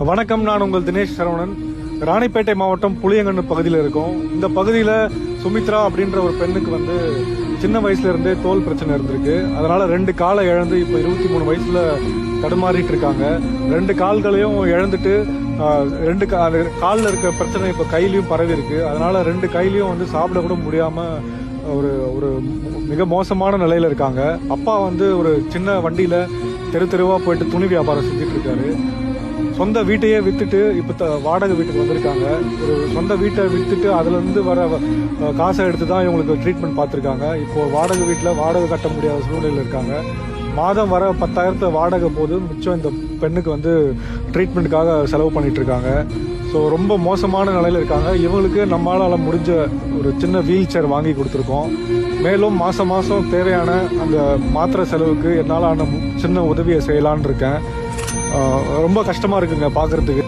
வணக்கம், நான் உங்கள் தினேஷ் சரவணன். ராணிப்பேட்டை மாவட்டம் புளியங்கன்னு பகுதியில் இருக்கோம். இந்த பகுதியில் சுமித்ரா அப்படின்ற ஒரு பெண்ணுக்கு சின்ன வயசுல இருந்தே தோல் பிரச்சனை இருந்திருக்கு. அதனால 2 காலை இழந்து இப்போ 23 வயசுல தடுமாறிட்டு இருக்காங்க. 2 கால்களையும் இழந்துட்டு 2 காலில் இருக்க பிரச்சனை இப்போ கையிலையும் பரவி இருக்கு. அதனால 2 கையிலையும் சாப்பிட கூட முடியாம ஒரு ஒரு மிக மோசமான நிலையில இருக்காங்க. அப்பா ஒரு சின்ன வண்டியில தெருவா போயிட்டு துணி வியாபாரம் செஞ்சுட்டு இருக்காரு. சொந்த வீட்டையே வித்துட்டு இப்ப வாடகை வீட்டுக்கு வந்திருக்காங்க. ஒரு சொந்த வீட்டை வித்துட்டு அதுல இருந்து வர காசை எடுத்து தான் இவங்களுக்கு ட்ரீட்மெண்ட் பார்த்துருக்காங்க. இப்போ வாடகை வீட்டில் வாடகை கட்ட முடியாத சூழ்நிலையில் இருக்காங்க. மாதம் வர 10,000 வாடகை போது மிச்சம் இந்த பெண்ணுக்கு ட்ரீட்மெண்ட்டுக்காக செலவு பண்ணிட்டு இருக்காங்க. ஸோ ரொம்ப மோசமான நிலையில இருக்காங்க. இவங்களுக்கு நம்மளால முடிஞ்ச ஒரு சின்ன வீல் சேர் வாங்கி கொடுத்துருக்கோம். மேலும் மாசம் தேவையான அந்த மாத்திரை செலவுக்கு என்னால் சின்ன உதவியை செய்யலான் இருக்கேன். ரொம்ப கஷ்டமா இருக்குங்க பார்க்கறதுக்கு.